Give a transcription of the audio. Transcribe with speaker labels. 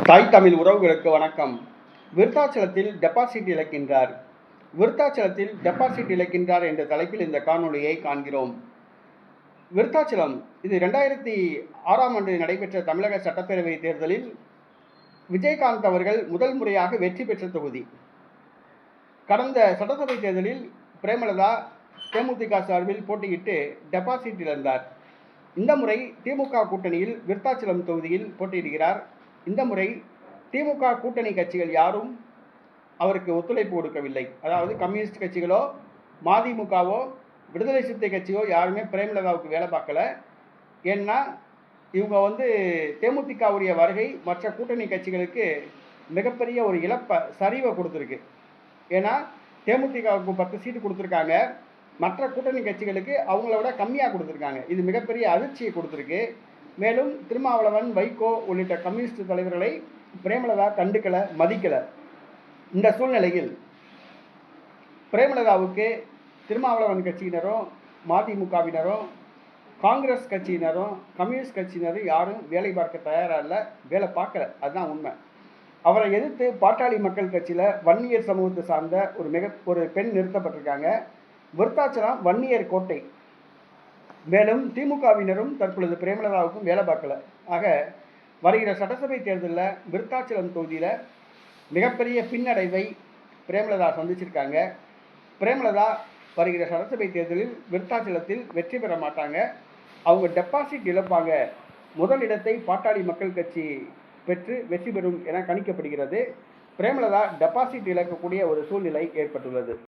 Speaker 1: தாய் தமிழ் உறவுகளுக்கு வணக்கம். விருத்தாச்சலத்தில் டெபாசிட் இழக்கின்றார். விருத்தாச்சலத்தில் டெபாசிட் இழக்கின்றார் என்ற தலைப்பில் இந்த காணொளியை காண்கிறோம். விருத்தாச்சலம் இது 2006ஆம் ஆண்டு நடைபெற்ற தமிழக சட்டப்பேரவை தேர்தலில் விஜயகாந்த் அவர்கள் முதல் முறையாக வெற்றி பெற்ற தொகுதி. கடந்த சட்டசபை தேர்தலில் பிரேமலதா தேமுதிக சார்பில் போட்டியிட்டு டெபாசிட் இழந்தார். இந்த முறை திமுக கூட்டணியில் விருத்தாச்சலம் தொகுதியில் போட்டியிடுகிறார். இந்த முறை திமுக கூட்டணி கட்சிகள் யாரும் அவருக்கு ஒத்துழைப்பு கொடுக்கவில்லை. அதாவது கம்யூனிஸ்ட் கட்சிகளோ மதிமுகவோ விடுதலை சிறுத்தை கட்சியோ யாருமே பிரேமலதாவுக்கு வேலை பார்க்கல. ஏன்னா இவங்க தேமுதிகவுடைய வருகை மற்ற கூட்டணி கட்சிகளுக்கு மிகப்பெரிய ஒரு சரிவை கொடுத்துருக்கு. ஏன்னா தேமுதிகவுக்கு 10 சீட்டு கொடுத்துருக்காங்க, மற்ற கூட்டணி கட்சிகளுக்கு அவங்கள விட கம்மியாக கொடுத்துருக்காங்க. இது மிகப்பெரிய அதிர்ச்சியை கொடுத்துருக்கு. மேலும் திருமாவளவன், வைகோ உள்ளிட்ட கம்யூனிஸ்ட் தலைவர்களை பிரேமலதா கண்டுக்கலை, மதிக்கலை. இந்த சூழ்நிலையில் பிரேமலதாவுக்கு திருமாவளவன் கட்சியினரும் மதிமுகவினரும் காங்கிரஸ் கட்சியினரும் கம்யூனிஸ்ட் கட்சியினரும் யாரும் வேலை பார்க்க தயாராக இல்லை, வேலை பார்க்கல. அதுதான் உண்மை. அவரை எதிர்த்து பாட்டாளி மக்கள் கட்சியில் வன்னியர் சமூகத்தை சார்ந்த ஒரு பெண் நிறுத்தப்பட்டிருக்காங்க. விருத்தாச்சலம் வன்னியர் கோட்டை. மேலும் திமுகவினரும் தற்பொழுது பிரேமலதாவுக்கும் வேலை பார்க்கல. ஆக வருகிற சட்டசபை தேர்தலில் விருத்தாச்சலம் தொகுதியில் மிகப்பெரிய பின்னடைவை பிரேமலதா சந்திச்சிருக்காங்க. பிரேமலதா வருகிற சட்டசபை தேர்தலில் விருத்தாச்சலத்தில் வெற்றி பெற மாட்டாங்க. அவங்க டெபாசிட் இழப்பாங்க. முதல் இடத்தை பாட்டாளி மக்கள் கட்சி பெற்று வெற்றி பெறும் என கணிக்கப்படுகிறது. பிரேமலதா டெபாசிட் இழக்கக்கூடிய ஒரு சூழ்நிலை ஏற்பட்டுள்ளது.